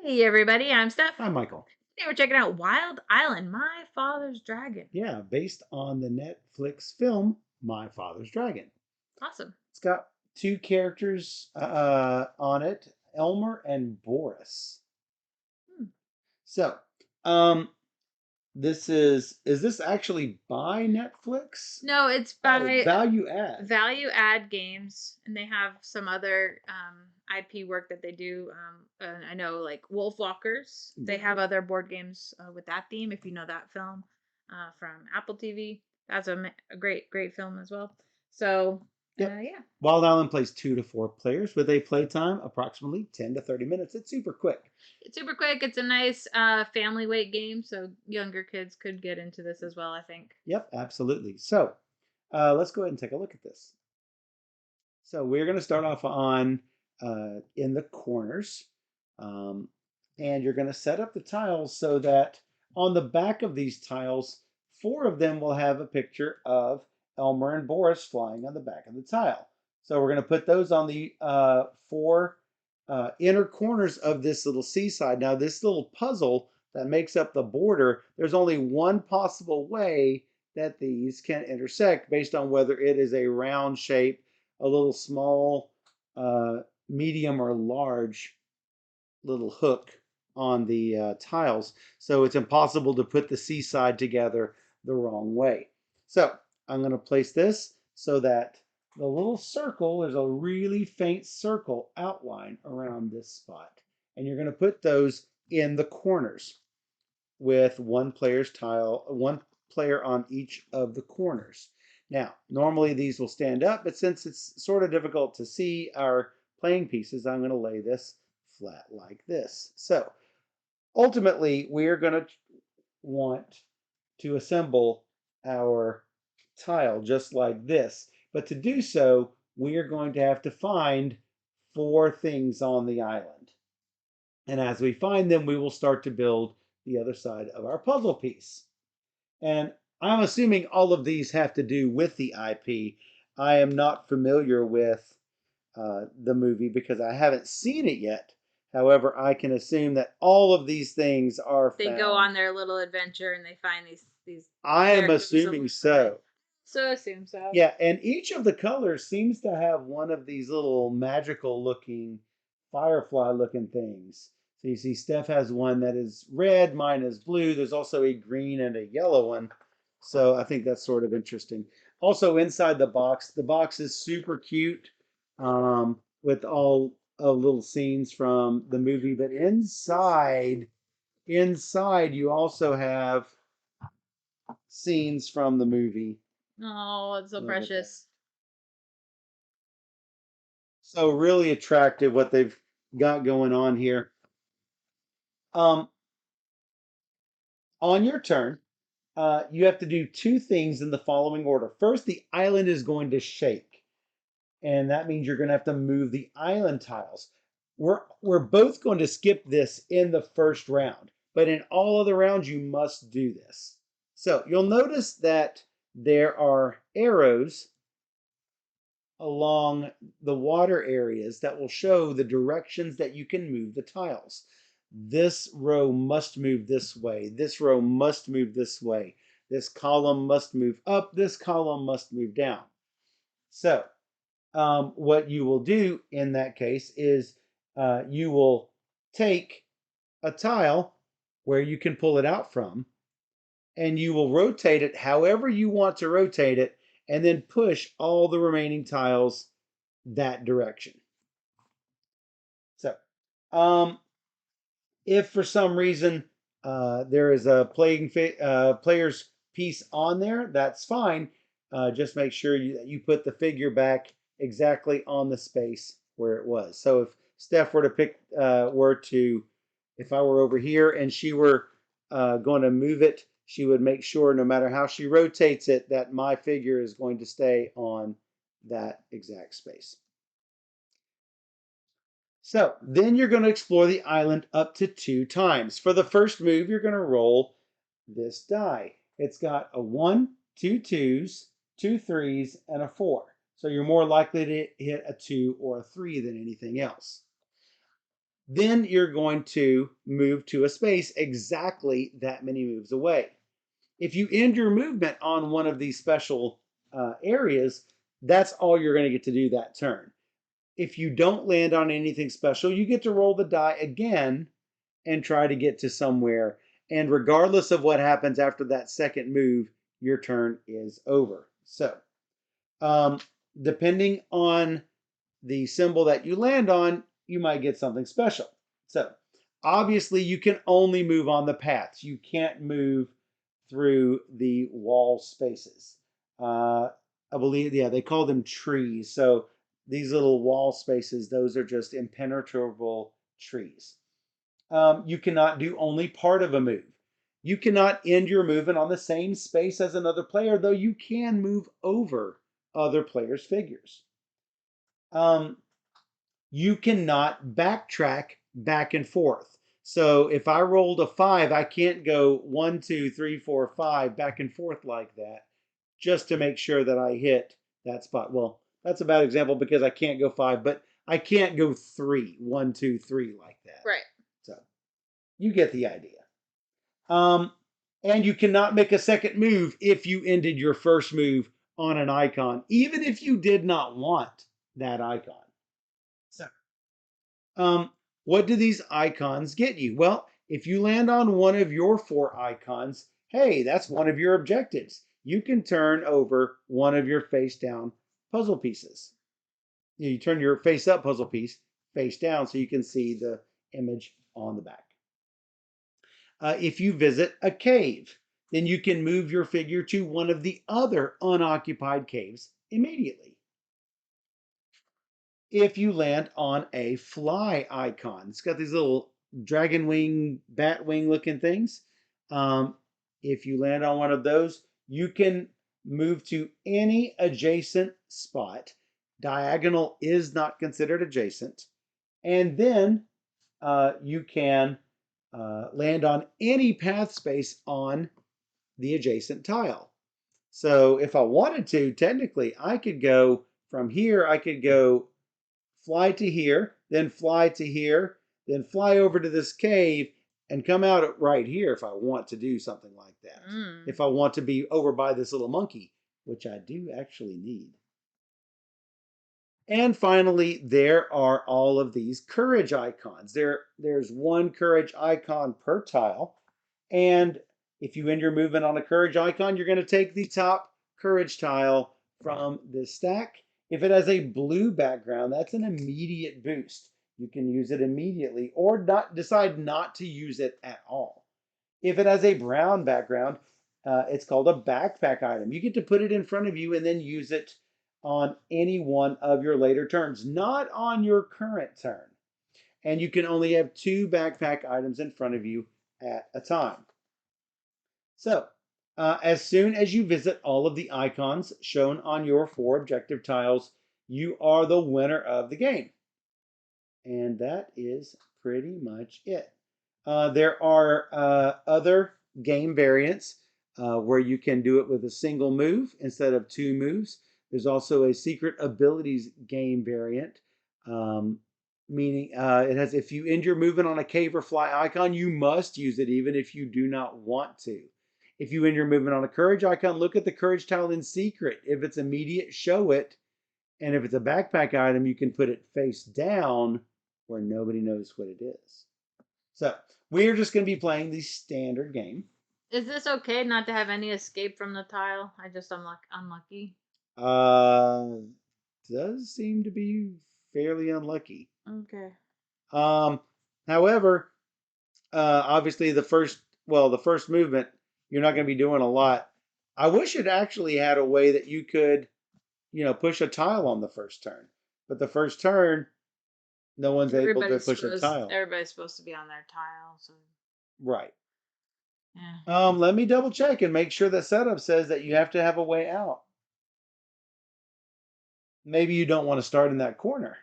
Hey everybody, I'm Steph. Hi, Michael. Today we're checking out Wild Island, My Father's Dragon. Yeah, based on the Netflix film My Father's Dragon. Awesome. It's got two characters on it, Elmer and Boris. Hmm. So, um, is this actually by Netflix? No, it's Oh, by value add. Value Add Games, and they have some other IP work that they do. I know, like Wolf Walkers. They have other board games with that theme. If you know that film from Apple TV, that's a great film as well. So, Yep. yeah. Wild Island plays 2 to 4 players with a playtime approximately 10 to 30 minutes. It's super quick. It's super quick. It's a nice family weight game, so younger kids could get into this as well, I think. Yep, absolutely. So, let's go ahead and take a look at this. So we're going to start off on in the corners, um, and you're going to set up the tiles so that on the back of these tiles, 4 of them will have a picture of Elmer and Boris flying on the back of the tile. So we're going to put those on the 4 inner corners of this little seaside. Now this little puzzle that makes up the border, there's only one possible way that these can intersect based on whether it is a round shape, a little small, medium, or large little hook on the tiles. So it's impossible to put the seaside together the wrong way. So I'm going to place this so that the little circle, there's a really faint circle outline around this spot. And you're going to put those in the corners with one player on each of the corners. Now, normally these will stand up, but since it's sort of difficult to see our playing pieces, I'm going to lay this flat like this. So ultimately, we're going to want to assemble our tile just like this. But to do so, we are going to have to find 4 things on the island. And as we find them, we will start to build the other side of our puzzle piece. And I'm assuming all of these have to do with the IP. I am not familiar with the movie because I haven't seen it yet. However, I can assume that all of these things are They go found. on their little adventure and they find these I am characters assuming along the way. so. So I assume so. Yeah, and each of the colors seems to have one of these little magical looking firefly looking things. So you see Steph has one that is red, mine is blue. There's also a green and a yellow one. So I think that's sort of interesting. Also inside the box is super cute with all of little scenes from the movie. But inside you also have scenes from the movie. Oh, it's so Look at that. precious. So really attractive what they've got going on here. Um, on your turn, you have to do 2 things in the following order. First, the island is going to shake, and that means you're going to have to move the island tiles. We're both going to skip this in the first round, but in all other rounds, you must do this. So you'll notice that there are arrows along the water areas that will show the directions that you can move the tiles. This row must move this way. This row must move this way. This column must move up. This column must move down. So what you will do in that case is you will take a tile where you can pull it out from, and you will rotate it however you want to rotate it, and then push all the remaining tiles that direction. So, um, if for some reason there is a player's piece on there, that's fine. Just make sure you put the figure back exactly on the space where it was. So if Steph were to if I were over here and she were going to move it, she would make sure no matter how she rotates it, that my figure is going to stay on that exact space. So then you're going to explore the island up to 2 times. For the first move, you're going to roll this die. It's got a 1, 2 twos, 2 threes, and a 4. So you're more likely to hit a 2 or a 3 than anything else. then you're going to move to a space exactly that many moves away. If you end your movement on one of these special areas, that's all you're going to get to do that turn. If you don't land on anything special, you get to roll the die again and try to get to somewhere. And regardless of what happens after that second move, your turn is over. So, um, depending on the symbol that you land on, you might get something special. So, obviously, you can only move on the paths. You can't move through the wall spaces. I believe, yeah, they call them trees. So, these little wall spaces, those are just impenetrable trees. You cannot do only part of a move. You cannot end your movement on the same space as another player, though you can move over other players' figures. Um, you cannot backtrack back and forth. So if I rolled a 5, I can't go 1, 2, 3, 4, 5 back and forth like that just to make sure that I hit that spot. Well, that's a bad example because I can't go 5, but I can't go 3, 1, 2, 3 like that. Right. So you get the idea. Um, and you cannot make a second move if you ended your first move on an icon, even if you did not want that icon. So, um, what do these icons get you? Well, if you land on one of your 4 icons, hey, that's one of your objectives. You can turn over one of your face down puzzle pieces. You turn your face up puzzle piece face down so you can see the image on the back. If you visit a cave, then you can move your figure to one of the other unoccupied caves immediately. If you land on a fly icon, it's got these little dragon wing, bat wing looking things. If you land on one of those, you can move to any adjacent spot. Diagonal is not considered adjacent. And then you can land on any path space on the adjacent tile. So if I wanted to, technically, I could go from here, I could go fly to here, then fly to here, then fly over to this cave and come out right here if I want to do something like that. If I want to be over by this little monkey, which I do actually need. And finally, there are all of these courage icons. There's one courage icon per tile. And if you end your movement on a courage icon, you're going to take the top courage tile from this stack. If it has a blue background, that's an immediate boost. You can use it immediately or decide not to use it at all. If it has a brown background, it's called a backpack item. You get to put it in front of you and then use it on any one of your later turns, not on your current turn. And you can only have 2 backpack items in front of you at a time. So, as soon as you visit all of the icons shown on your 4 objective tiles, you are the winner of the game. And that is pretty much it. There are other game variants where you can do it with a single move instead of 2 moves. There's also a secret abilities game variant, meaning it has if you end your movement on a cave or fly icon, you must use it even if you do not want to. If you end your movement on a courage icon, look at the courage tile in secret. If it's immediate, show it. And if it's a backpack item, you can put it face down where nobody knows what it is. So we're just going to be playing the standard game. Is this okay not to have any escape from the tile? I just unlucky. Does seem to be fairly unlucky. Okay. However, obviously the first movement, you're not going to be doing a lot. I wish it actually had a way that you could, push a tile on the first turn. But the first turn, no one's able to push a tile. Everybody's supposed to be on their tile, so Right. yeah. Let me double check and make sure that setup says that you have to have a way out. Maybe you don't want to start in that corner.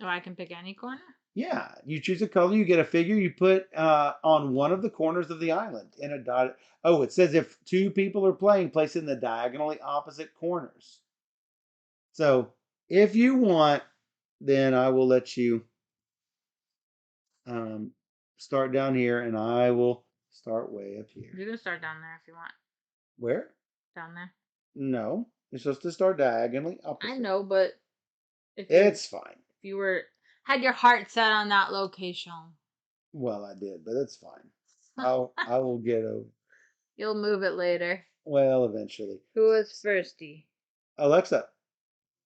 Oh, I can pick any corner? Yeah, you choose a color, you get a figure, you put on one of the corners of the island in a dot. Oh, it says if 2 people are playing, place in the diagonally opposite corners. So if you want, then I will let you um, start down here, and I will start way up here. You can start down there if you want. Where? Down there. No, you're supposed to start diagonally I opposite. know, but if It's fine. you were had your heart set on that location, Well, I did, but it's fine. I will get over. you'll move it later. Well, eventually. Who was firsty? Alexa,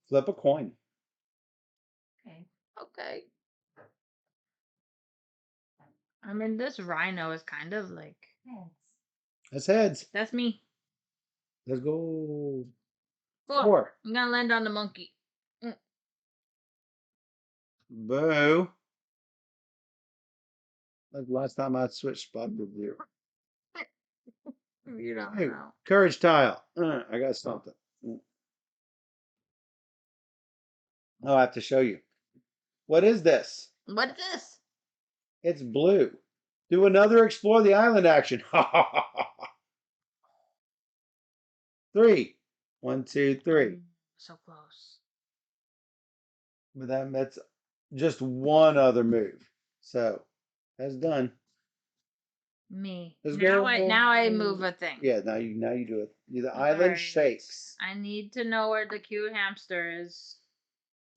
flip a coin. Okay. Okay. I mean, this rhino is kind of like That's heads. that's me. Let's go. Four. 4. I'm gonna land on the monkey. Boo. That's the last time I switched spots with you. You don't Hey, know. courage tile. I got something. Oh, I have to show you. What is this? What's this? It's blue. Do another explore the island action. 3. 1, 2, 3. So close. But that's just one other move. So that's done. Me. Let's Now go. I move a thing. Yeah, now you do it. The All island right. shakes. I need to know where the cute hamster is.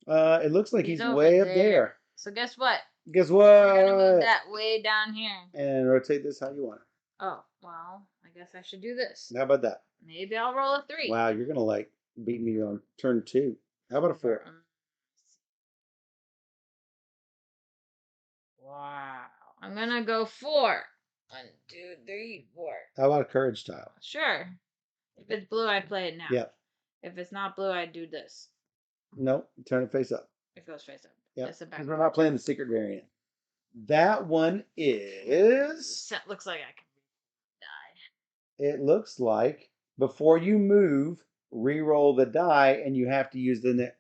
It looks like he's over way up there. So guess what? Guess We're gonna move what? that way down here. And rotate this how you want. Oh, well, I guess I should do this. How about that? Maybe I'll roll a 3. Wow, you're gonna like beat me on turn 2. How about a 4? Wow. I'm gonna go 4. 1, 2, 3, 4. How about a courage tile? Sure. If it's blue, I play it now. Yep. If it's not blue, I do this. Nope. Turn it face up. It goes face up. Yeah. That's a Because we're not playing the secret variant. That one is. Looks like I can die. It looks like before you move, re-roll the die, and you have to use the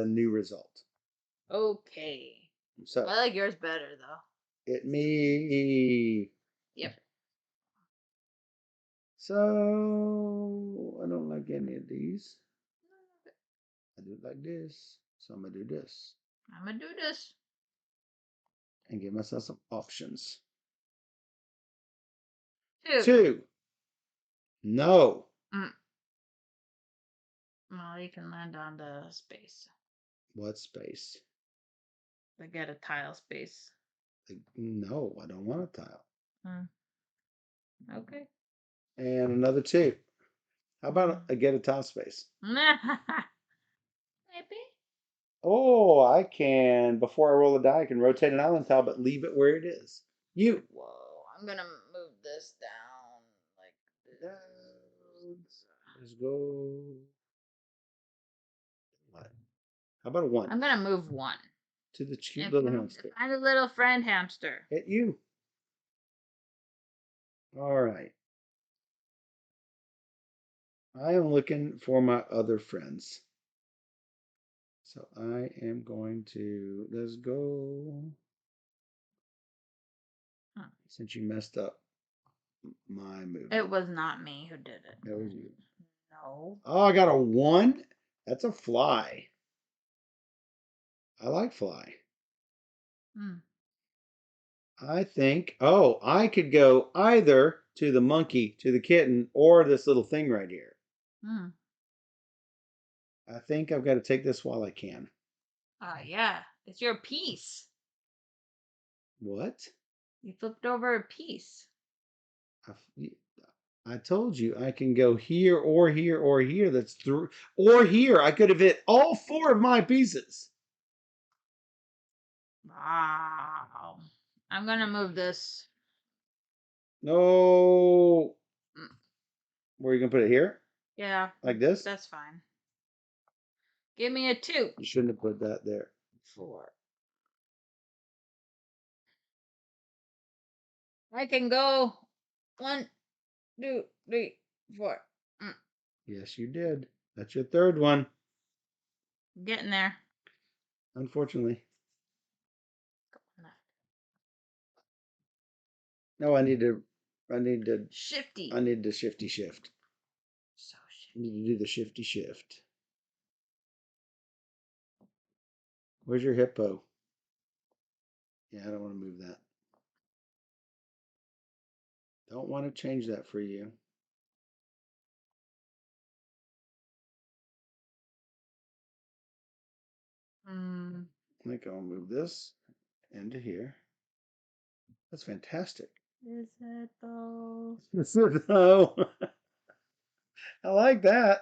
new result. Okay. So I like yours better though. me. Yep. So I don't like any of these. I do it like this. So I'm gonna do this. I'm gonna do this. And give myself some options. 2. 2. No. Well, you can land on the space. What space? I get a tile space. No, I don't want a tile. Okay. And another 2. How about I get a tile space? Maybe. Oh, I can, before I roll a die, I can rotate an island tile, but leave it where it is. You. Whoa, I'm gonna move this down like this. Let's go. What? How about a 1? I'm gonna move 1. To the cute little hamster. Find a little friend hamster. Hit you. All right. I am looking for my other friends. So I am going to, let's go. Since you messed up my movie. It was not me who did it. That was you. No. Oh, I got a 1. That's a fly. I like fly. I think, oh, I could go either to the monkey, to the kitten, or this little thing right here. I think I've got to take this while I can. Yeah. It's your piece. What? You flipped over a piece. I told you I can go here or here or here. That's through. Or here. I could have hit all 4 of my pieces. Wow. I'm going to move this. No. Where are you going to put it here? Yeah. Like this? That's fine. Give me a 2. You shouldn't have put that there. 4. I can go 1, 2, 3, 4. Yes, you did. That's your 3rd one. Getting there. Unfortunately. No, I need to shifty. I need to shifty shift. So I need to do the shifty shift. Where's your hippo? Yeah, I don't want to move that. Don't want to change that for you. I think I'll move this into here. That's fantastic. Is it though? No. I like that.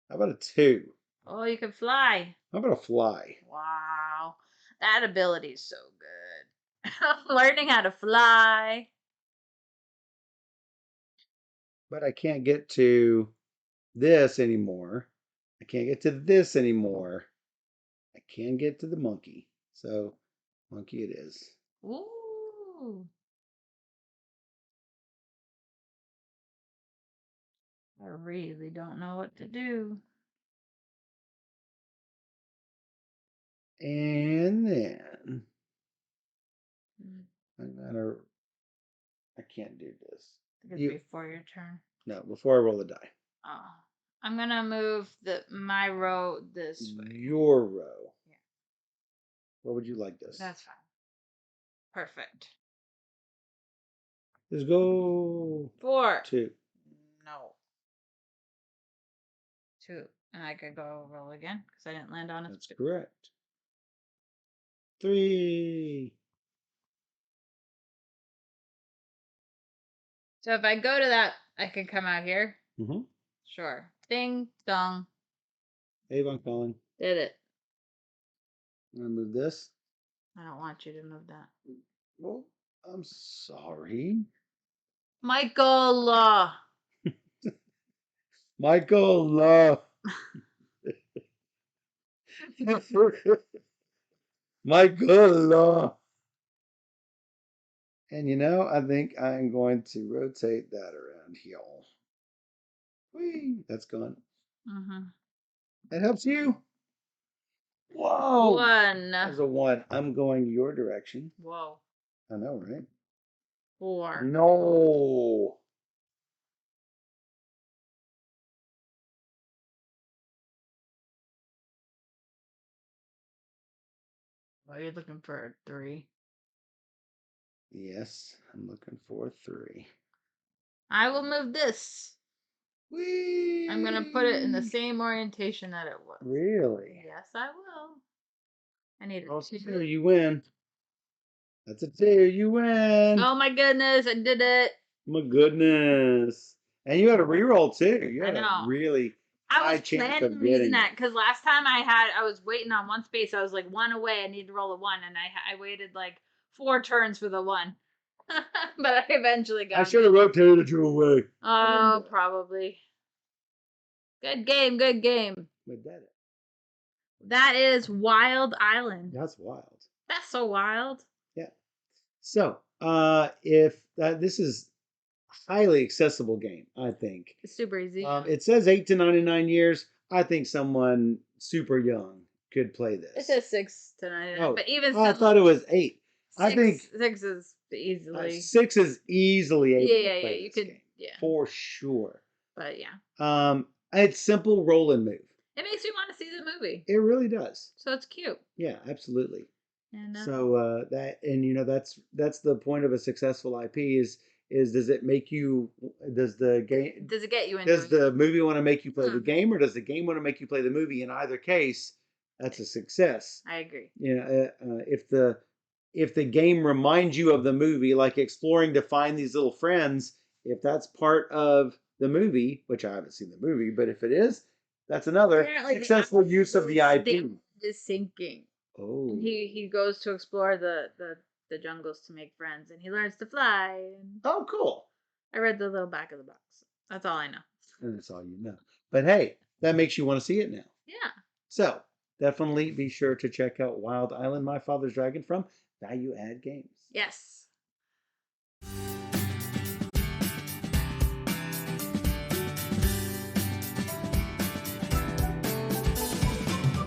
How about a 2? Oh, you can fly. How about a fly? Wow. That ability is so good. Learning how to fly. But I can't get to this anymore. I can't get to this anymore. I can get to the monkey. So, monkey it is. Ooh. I really don't know what to do. And then Mm, I'm gonna. I can't do this. It's You before your turn. no. Before I roll the die. Oh. I'm gonna move my row this way. Your row. Yeah. What would you like this? That's fine. Perfect. Let's go 4. 2. No. 2. And I could go roll again because I didn't land on it. That's correct. 3. So if I go to that, I can come out here. Mm-hmm. Sure. Ding dong. Avon calling. Did it. I'm gonna move this. I don't want you to move that. Well, I'm sorry. Michael. Michael. Michael. And I think I'm going to rotate that around here. Whee, that's gone. Mm-hmm. That helps you. Whoa. 1. That's a 1. I'm going your direction. Whoa. I know, right? 4. No. Oh, you're looking for a 3. Yes, I'm looking for 3. I will move this. Whee! I'm gonna put it in the same orientation that it was. Really? Yes, I will. I need a Oh, 2. you win. That's a 2. You win. Oh my goodness, I did it. My goodness. And you had a reroll too. You I had a know. really I high was chance planning of on using getting that it. because last time I was waiting on one space. I was like 1 away. I need to roll a 1, and I waited like 4 turns for the 1, but I eventually I got should it. have rotated you away. Oh, probably. Good game. Good game. We did it. That is Wild Island. That's wild. That's so wild. Yeah. So, if this is a highly accessible game, I think. It's super easy. It says 8 to 99 years. I think someone super young could play this. It says 6 to 9, Oh, but even I thought it was 8. I think 6 is easily 6 is easily able to yeah. play You this could game yeah, for sure. but yeah, It's simple roll and move. it makes me want to see the movie. It really does. So it's cute. Yeah, absolutely. And So that's the point of a successful IP is does it make you does the game does it get you into does the movie want to make you play the Hmm. game or does the game want to make you play the movie? In either case, that's a success. I agree. If the game reminds you of the movie, like exploring to find these little friends, if that's part of the movie, which I haven't seen the movie, but if it is, that's another Apparently successful use of the IP. the island is sinking. Oh, And he goes to explore the jungles to make friends, and he learns to fly. And oh, cool. I read the little back of the box. That's all I know. And that's all you know. But hey, that makes you want to see it now. Yeah. So definitely be sure to check out Wild Island, My Father's Dragon from Value Add Games. Yes.